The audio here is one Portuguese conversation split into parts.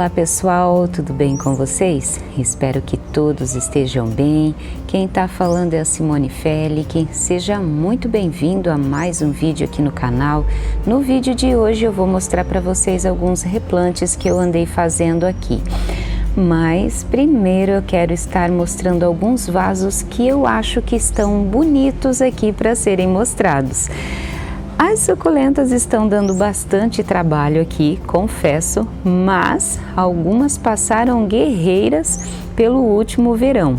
Olá pessoal, tudo bem com vocês? Espero que todos estejam bem. Quem está falando é a Simone Felic. Seja muito bem-vindo a mais um vídeo aqui no canal. No vídeo de hoje eu vou mostrar para vocês alguns replantes que eu andei fazendo aqui. Mas primeiro eu quero estar mostrando alguns vasos que eu acho que estão bonitos aqui para serem mostrados. As suculentas estão dando bastante trabalho aqui, confesso, mas algumas passaram guerreiras pelo último verão.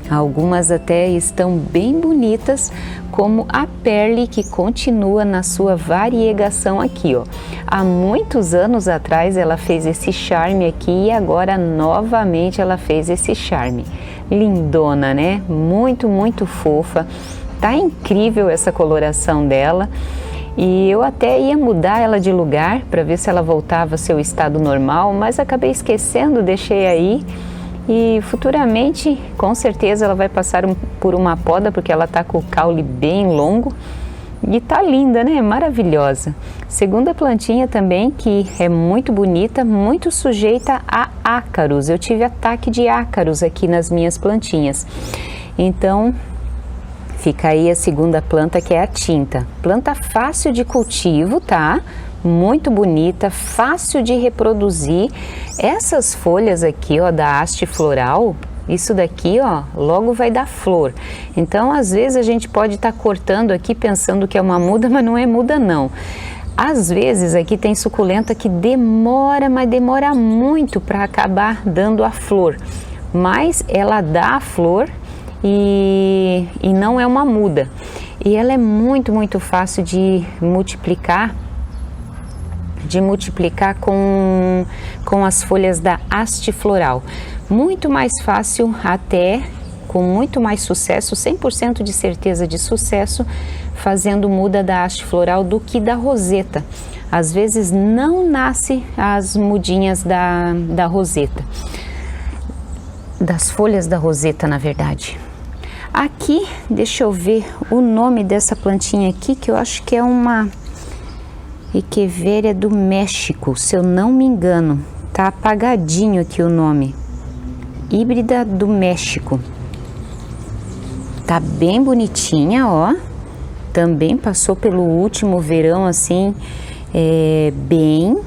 Algumas até estão bem bonitas, como a Perle, que continua na sua variegação aqui, ó. Há muitos anos atrás ela fez esse charme aqui e agora novamente ela fez esse charme. Lindona, né? Muito, muito fofa. Tá incrível essa coloração dela e eu até ia mudar ela de lugar para ver se ela voltava ao seu estado normal, mas acabei esquecendo, deixei aí e futuramente com certeza ela vai passar por uma poda porque ela tá com o caule bem longo e tá linda, né? Maravilhosa. Segunda plantinha também que é muito bonita, muito sujeita a ácaros. Eu tive ataque de ácaros aqui nas minhas plantinhas, então fica aí a segunda planta, que é a tinta. Planta fácil de cultivo, tá? Muito bonita, fácil de reproduzir. Essas folhas aqui, ó, da haste floral, isso daqui, ó, logo vai dar flor. Então, às vezes a gente pode estar cortando aqui pensando que é uma muda, mas não é muda não. Às vezes aqui tem suculenta que demora, mas demora muito para acabar dando a flor. Mas ela dá a flor e não é uma muda, e ela é muito, muito fácil de multiplicar com as folhas da haste floral, muito mais fácil, até com muito mais sucesso, 100% de certeza de sucesso, fazendo muda da haste floral do que da roseta. Às vezes não nasce as mudinhas da roseta, das folhas da roseta, na verdade. Aqui, deixa eu ver o nome dessa plantinha aqui, que eu acho que é uma Echeveria do México, se eu não me engano. Tá apagadinho aqui o nome. Híbrida do México. Tá bem bonitinha, ó. Também passou pelo último verão, assim, bem.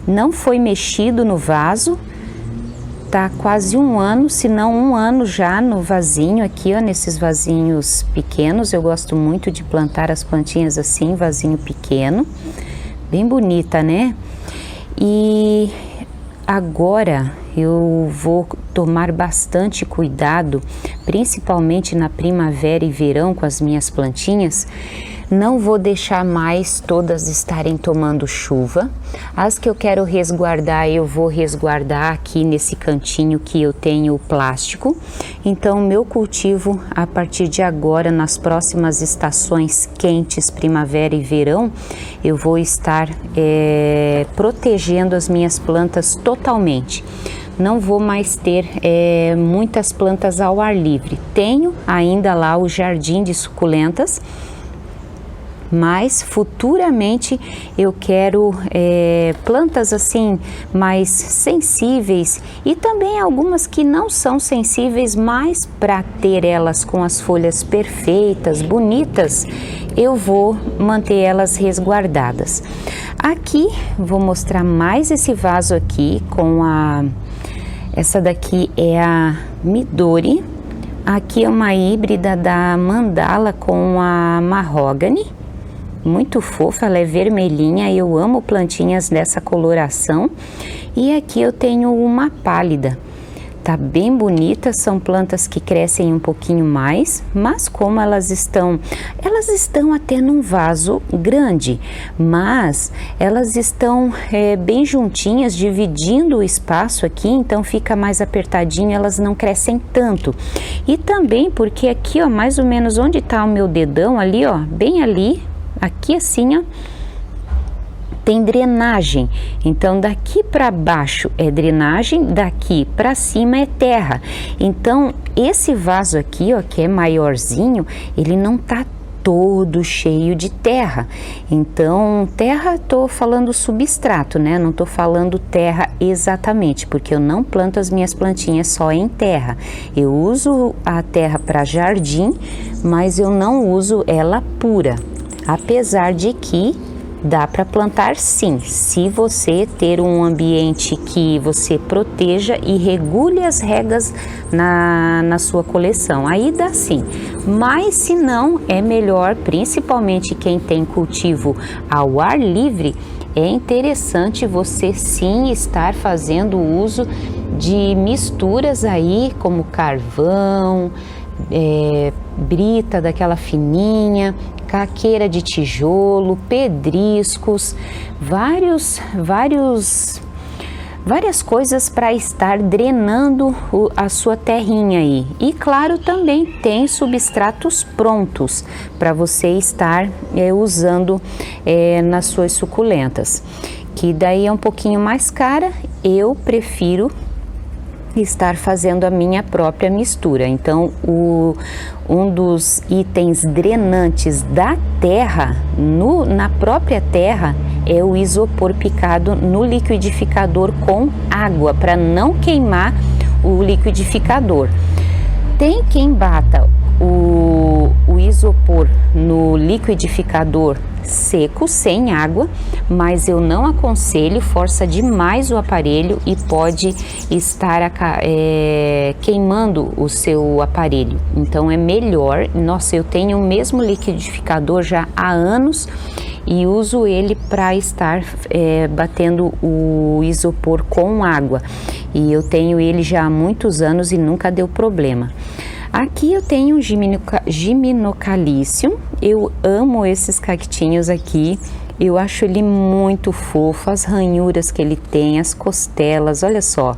Não foi mexido no vaso. Tá quase um ano, se não um ano já no vasinho aqui, ó, nesses vasinhos pequenos. Eu gosto muito de plantar as plantinhas assim, vasinho pequeno, bem bonita, né? E agora eu vou tomar bastante cuidado, principalmente na primavera e verão com as minhas plantinhas. Não vou deixar mais todas estarem tomando chuva. As que eu quero resguardar, eu vou resguardar aqui nesse cantinho que eu tenho o plástico. Então, meu cultivo, a partir de agora, nas próximas estações quentes, primavera e verão, eu vou estar protegendo as minhas plantas totalmente. Não vou mais ter muitas plantas ao ar livre. Tenho ainda lá o jardim de suculentas, mas futuramente eu quero plantas assim mais sensíveis e também algumas que não são sensíveis, mas para ter elas com as folhas perfeitas, bonitas, eu vou manter elas resguardadas. Aqui vou mostrar mais esse vaso aqui com essa daqui é a Midori. Aqui é uma híbrida da mandala com a mahogany. Muito fofa, ela é vermelhinha, eu amo plantinhas dessa coloração. E aqui eu tenho uma pálida, tá bem bonita, são plantas que crescem um pouquinho mais, mas como elas estão até num vaso grande, mas elas estão bem juntinhas, dividindo o espaço aqui, então fica mais apertadinho, elas não crescem tanto. E também porque aqui, ó, mais ou menos onde tá o meu dedão ali, ó, bem ali, aqui assim, ó, tem drenagem. Então daqui para baixo é drenagem, daqui para cima é terra. Então esse vaso aqui, ó, que é maiorzinho, ele não tá todo cheio de terra. Então, terra, tô falando substrato, né? Não tô falando terra exatamente, porque eu não planto as minhas plantinhas só em terra. Eu uso a terra para jardim, mas eu não uso ela pura. Apesar de que dá para plantar sim, se você ter um ambiente que você proteja e regule as regas na sua coleção, aí dá sim. Mas se não, é melhor, principalmente quem tem cultivo ao ar livre, é interessante você sim estar fazendo uso de misturas aí como carvão, brita daquela fininha, caqueira de tijolo, pedriscos, várias coisas para estar drenando a sua terrinha aí. E claro, também tem substratos prontos para você estar usando nas suas suculentas, que daí é um pouquinho mais cara. Eu prefiro estar fazendo a minha própria mistura. Então, um dos itens drenantes da terra, na própria terra, é o isopor picado no liquidificador com água, para não queimar o liquidificador. Tem quem bata o isopor no liquidificador seco, sem água, mas eu não aconselho, força demais o aparelho e pode estar queimando o seu aparelho. Então é melhor, nossa, eu tenho o mesmo liquidificador já há anos e uso ele para estar batendo o isopor com água, e eu tenho ele já há muitos anos e nunca deu problema. Aqui eu tenho um Gymnocalcium, eu amo esses cactinhos aqui, eu acho ele muito fofo, as ranhuras que ele tem, as costelas, olha só,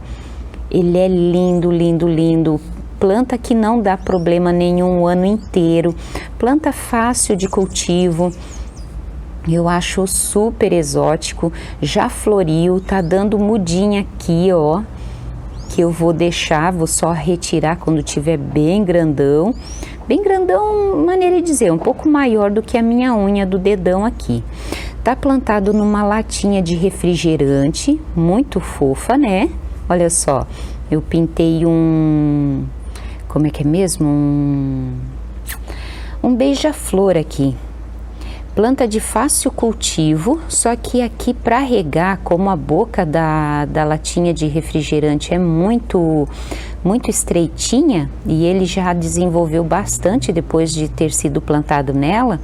ele é lindo, lindo, lindo, planta que não dá problema nenhum o ano inteiro, planta fácil de cultivo, eu acho super exótico, já floriu, tá dando mudinha aqui, ó, que eu vou só retirar quando tiver bem grandão, maneira de dizer, um pouco maior do que a minha unha do dedão aqui. Tá plantado numa latinha de refrigerante, muito fofa, né? Olha só, eu pintei como é que é mesmo? Um beija-flor aqui. Planta de fácil cultivo, só que aqui para regar, como a boca da latinha de refrigerante é muito estreitinha e ele já desenvolveu bastante depois de ter sido plantado nela,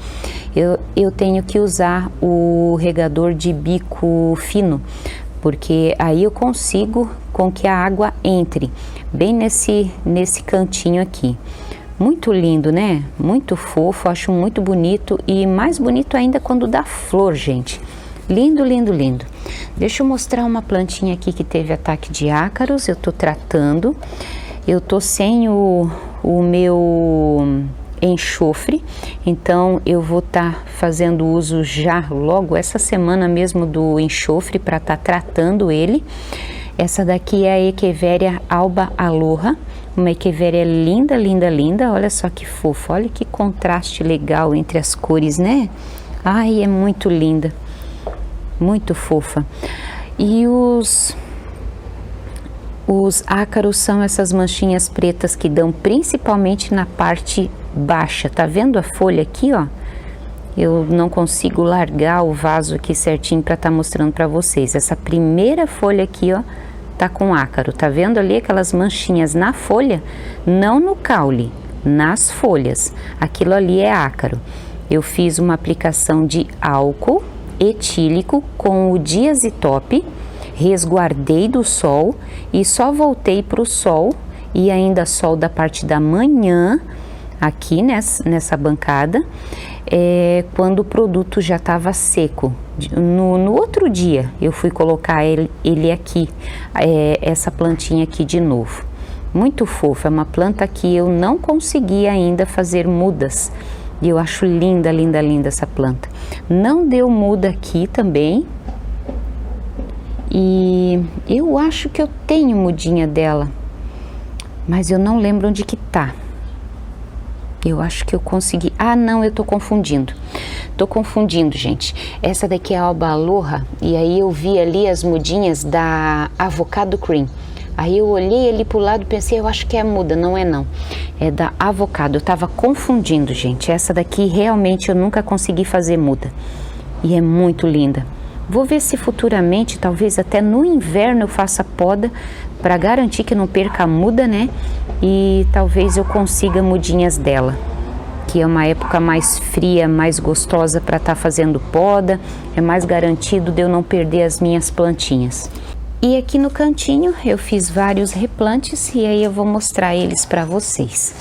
eu tenho que usar o regador de bico fino, porque aí eu consigo com que a água entre bem nesse cantinho aqui. Muito lindo, né? Muito fofo, acho muito bonito e mais bonito ainda quando dá flor, gente. Lindo, lindo, lindo. Deixa eu mostrar uma plantinha aqui que teve ataque de ácaros, eu tô tratando. Eu tô sem o meu enxofre, então eu vou estar fazendo uso já logo essa semana mesmo do enxofre para estar tratando ele. Essa daqui é a Echeveria alba aloha, uma Echeveria linda, linda, linda, olha só que fofo, olha que contraste legal entre as cores, né? Ai, é muito linda, muito fofa. E os ácaros são essas manchinhas pretas que dão principalmente na parte baixa, tá vendo a folha aqui, ó? Eu não consigo largar o vaso aqui certinho para estar mostrando para vocês. Essa primeira folha aqui, ó, tá com ácaro. Tá vendo ali aquelas manchinhas na folha? Não no caule, nas folhas. Aquilo ali é ácaro. Eu fiz uma aplicação de álcool etílico com o diazitope, resguardei do sol e só voltei para o sol, e ainda sol da parte da manhã, aqui nessa bancada, quando o produto já estava seco. No outro dia eu fui colocar ele aqui, essa plantinha aqui de novo. Muito fofa, é uma planta que eu não consegui ainda fazer mudas, e eu acho linda, linda, linda essa planta. Não deu muda aqui também, e eu acho que eu tenho mudinha dela, mas eu não lembro onde que tá. Eu acho que eu consegui. Ah, não, eu tô confundindo. Tô confundindo, gente. Essa daqui é a Alba Aloha e aí eu vi ali as mudinhas da Avocado Cream. Aí eu olhei ali pro lado e pensei, eu acho que é a muda, não é não. É da Avocado. Eu tava confundindo, gente. Essa daqui realmente eu nunca consegui fazer muda. E é muito linda. Vou ver se futuramente, talvez até no inverno eu faça poda para garantir que não perca a muda, né? E talvez eu consiga mudinhas dela, que é uma época mais fria, mais gostosa para estar fazendo poda, é mais garantido de eu não perder as minhas plantinhas. E aqui no cantinho eu fiz vários replantes e aí eu vou mostrar eles para vocês.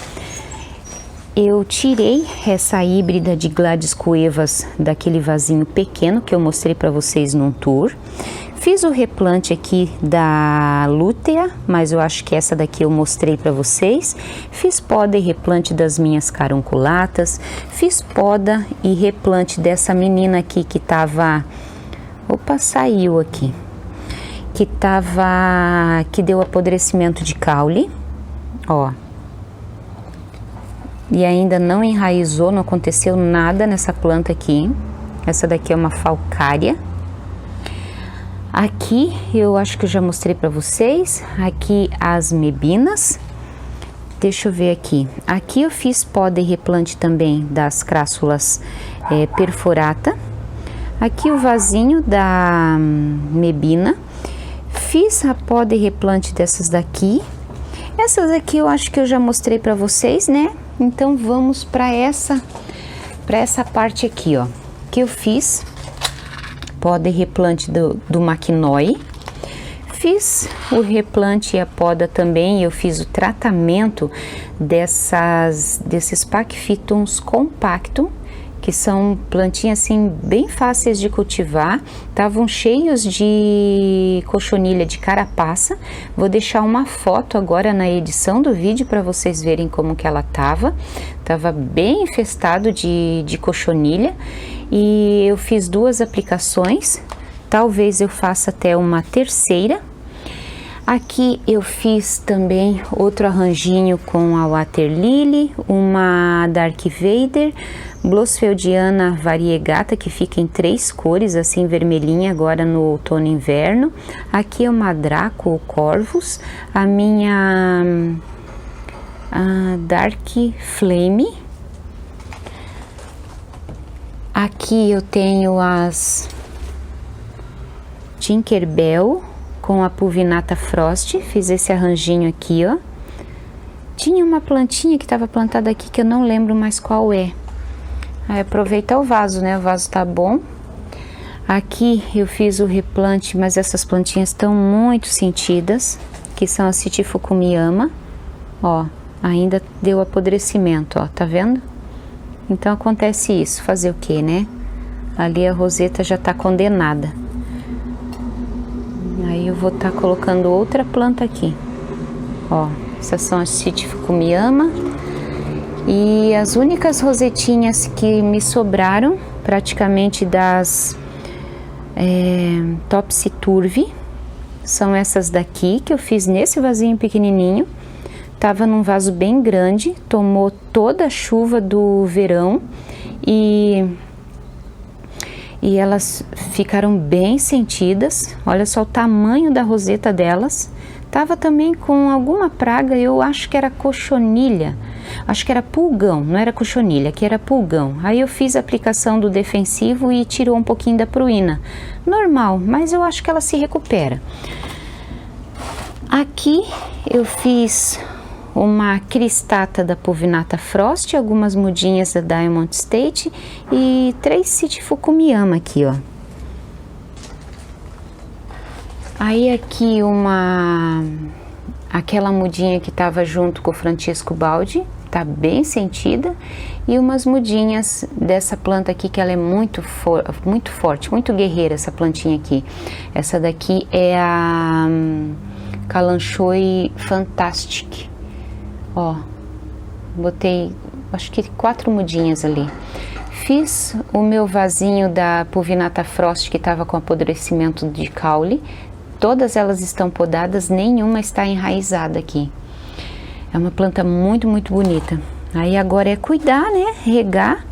Eu tirei essa híbrida de Gladys Cuevas daquele vasinho pequeno que eu mostrei para vocês num tour. Fiz o replante aqui da Lútea, mas eu acho que essa daqui eu mostrei para vocês. Fiz poda e replante das minhas carunculatas. Fiz poda e replante dessa menina aqui que tava... Opa, saiu aqui. Que deu apodrecimento de caule. Ó. E ainda não enraizou, não aconteceu nada nessa planta aqui. Essa daqui é uma falcária. Aqui eu acho que eu já mostrei para vocês. Aqui as mebinas. Deixa eu ver aqui. Aqui eu fiz poda e replante também das crássulas perforata. Aqui o vasinho da mebina. Fiz a poda e replante dessas daqui. Essas aqui eu acho que eu já mostrei para vocês, né? Então vamos para essa parte aqui, ó, que eu fiz poda e replante do Maquinoy. Fiz o replante e a poda também. Eu fiz o tratamento desses Pachyphytums compactum, que são plantinhas assim bem fáceis de cultivar. Estavam cheios de cochonilha de carapaça. Vou deixar uma foto agora na edição do vídeo para vocês verem como que ela tava. Tava bem infestado de cochonilha e eu fiz 2 aplicações. Talvez eu faça até uma terceira. Aqui eu fiz também outro arranjinho com a Water Lily, uma Dark Vader, Blossfeldiana variegata, que fica em 3 cores, assim vermelhinha agora no outono e inverno. Aqui é uma Draco Corvus, a minha Dark Flame. Aqui eu tenho as Tinkerbell com a Pulvinata Frost, fiz esse arranjinho aqui, ó. Tinha uma plantinha que estava plantada aqui que eu não lembro mais qual é. Aí aproveita o vaso, né? O vaso tá bom. Aqui eu fiz o replante, mas essas plantinhas estão muito sentidas, que são a Citifukumi-ama. Ó, ainda deu apodrecimento, ó, tá vendo? Então acontece isso, fazer o que, né? Ali a roseta já tá condenada. Aí eu vou estar colocando outra planta aqui. Ó, essas são as Citifukumi-ama. E as únicas rosetinhas que me sobraram, praticamente das Topsy Turvy, são essas daqui, que eu fiz nesse vasinho pequenininho. Tava num vaso bem grande, tomou toda a chuva do verão e elas ficaram bem sentidas. Olha só o tamanho da roseta delas. Tava também com alguma praga, eu acho que era cochonilha. Acho que era pulgão, não era cochonilha, que era pulgão. Aí eu fiz a aplicação do defensivo e tirou um pouquinho da pruína. Normal, mas eu acho que ela se recupera. Aqui eu fiz uma cristata da Pulvinata Frost, algumas mudinhas da Diamond State e 3 Citifukumi-ama aqui, ó. Aí aqui aquela mudinha que tava junto com o Francisco Baldi, tá bem sentida, e umas mudinhas dessa planta aqui que ela é muito forte, muito guerreira essa plantinha aqui. Essa daqui é a Kalanchoe Fantastic. Ó, botei acho que 4 mudinhas ali. Fiz o meu vasinho da Pulvinata Frost que tava com apodrecimento de caule. Todas elas estão podadas, nenhuma está enraizada aqui. É uma planta muito, muito bonita. Aí agora é cuidar, né? Regar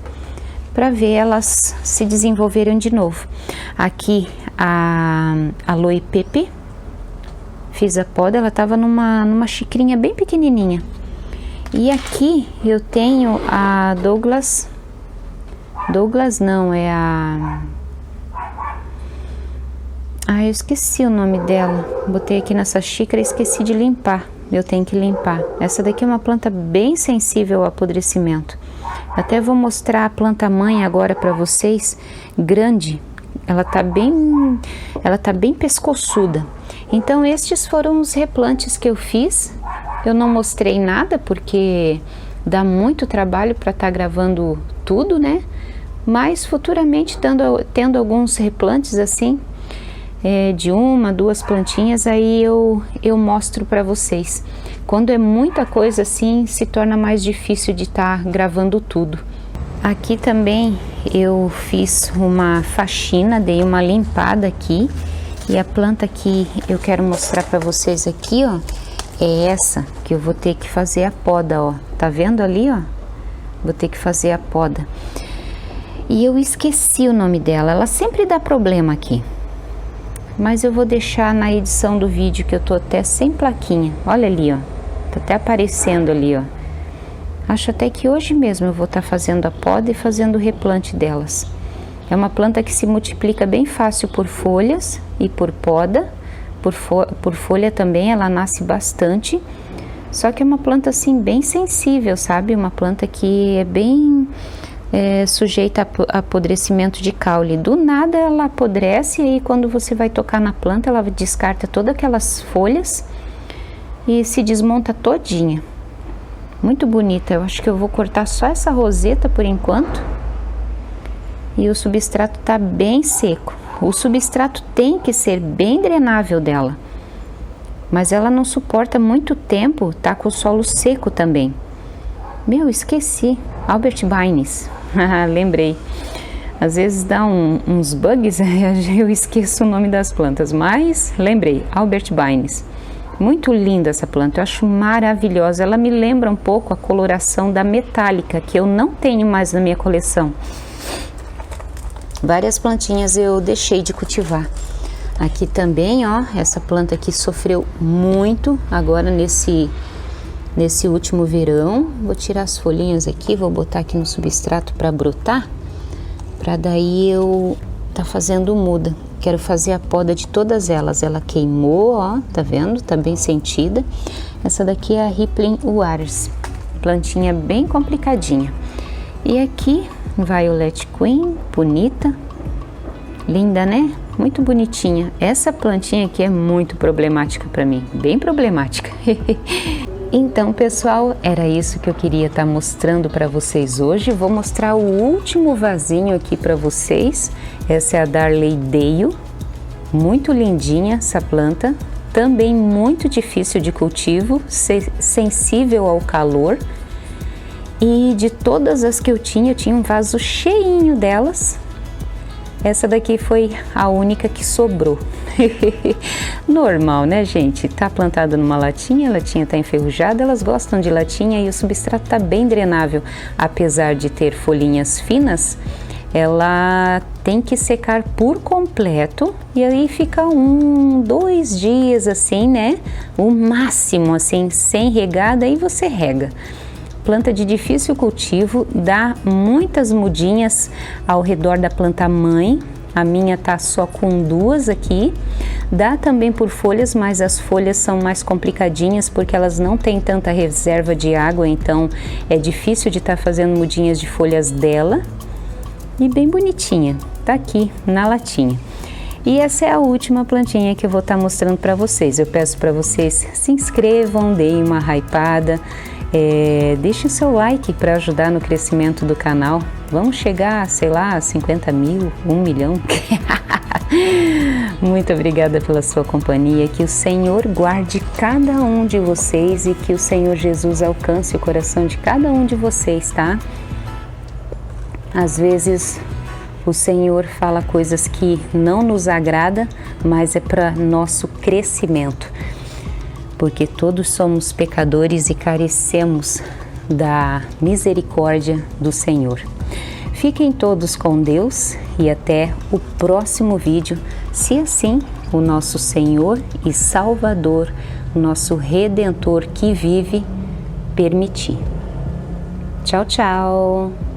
para ver elas se desenvolverem de novo. Aqui a aloe pepe, fiz a poda, ela tava numa xicrinha bem pequenininha. E aqui eu tenho a Douglas não, é a... eu esqueci o nome dela. Botei aqui nessa xícara e esqueci de limpar. Eu tenho que limpar. Essa daqui é uma planta bem sensível ao apodrecimento. Até vou mostrar a planta mãe agora para vocês, grande. Ela tá bem pescoçuda. Então estes foram os replantes que eu fiz. Eu não mostrei nada porque dá muito trabalho para estar gravando tudo, né? Mas futuramente tendo alguns replantes assim, de 1, 2 plantinhas, aí eu mostro para vocês. Quando é muita coisa assim, se torna mais difícil de estar gravando tudo. Aqui também eu fiz uma faxina, dei uma limpada aqui. E a planta que eu quero mostrar para vocês aqui, ó, é essa que eu vou ter que fazer a poda, ó. Tá vendo ali, ó? Vou ter que fazer a poda. E eu esqueci o nome dela, ela sempre dá problema aqui. Mas eu vou deixar na edição do vídeo, que eu tô até sem plaquinha. Olha ali, ó. Tá até aparecendo ali, ó. Acho até que hoje mesmo eu vou estar fazendo a poda e fazendo o replante delas. É uma planta que se multiplica bem fácil por folhas e por poda. Por folha também ela nasce bastante. Só que é uma planta assim bem sensível, sabe? Uma planta que é bem... sujeita a apodrecimento de caule. Do nada ela apodrece, e aí quando você vai tocar na planta ela descarta todas aquelas folhas e se desmonta todinha. Muito bonita. Eu acho que eu vou cortar só essa roseta por enquanto. E o substrato tá bem seco. O substrato tem que ser bem drenável dela, mas ela não suporta muito tempo tá com o solo seco também. Meu, esqueci. Albert Bines. Lembrei. Às vezes dá uns bugs, eu esqueço o nome das plantas, mas lembrei. Albert Bines. Muito linda essa planta, eu acho maravilhosa. Ela me lembra um pouco a coloração da metálica, que eu não tenho mais na minha coleção. Várias plantinhas eu deixei de cultivar. Aqui também, ó, essa planta aqui sofreu muito agora nesse último verão. Vou tirar as folhinhas aqui, vou botar aqui no substrato para brotar, para daí eu tá fazendo muda. Quero fazer a poda de todas elas. Ela queimou, ó, tá vendo? Tá bem sentida. Essa daqui é a Rippling Waters, plantinha bem complicadinha. E aqui, Violet Queen, bonita, linda, né? Muito bonitinha. Essa plantinha aqui é muito problemática para mim, bem problemática. Então, pessoal, era isso que eu queria estar mostrando para vocês hoje. Vou mostrar o último vasinho aqui para vocês. Essa é a Darley Dale, muito lindinha essa planta, também muito difícil de cultivo, sensível ao calor. E de todas as que eu tinha um vaso cheinho delas. Essa daqui foi a única que sobrou. Normal, né, gente? Tá plantado numa latinha, a latinha tá enferrujada, elas gostam de latinha e o substrato tá bem drenável. Apesar de ter folhinhas finas, ela tem que secar por completo e aí fica 1, 2 dias assim, né? O máximo, assim, sem regada, aí você rega. Planta de difícil cultivo, dá muitas mudinhas ao redor da planta mãe. A minha tá só com 2 aqui. Dá também por folhas, mas as folhas são mais complicadinhas porque elas não têm tanta reserva de água, então é difícil de estar fazendo mudinhas de folhas dela. E bem bonitinha, tá aqui na latinha. E essa é a última plantinha que eu vou estar mostrando para vocês. Eu peço para vocês se inscrevam, deem uma hypada. Deixe o seu like para ajudar no crescimento do canal. Vamos chegar, sei lá, a 50 mil, 1 milhão. Muito obrigada pela sua companhia. Que o Senhor guarde cada um de vocês e que o Senhor Jesus alcance o coração de cada um de vocês, tá? Às vezes o Senhor fala coisas que não nos agrada, mas é para nosso crescimento. Porque todos somos pecadores e carecemos da misericórdia do Senhor. Fiquem todos com Deus e até o próximo vídeo, se assim o nosso Senhor e Salvador, o nosso Redentor que vive, permitir. Tchau, tchau!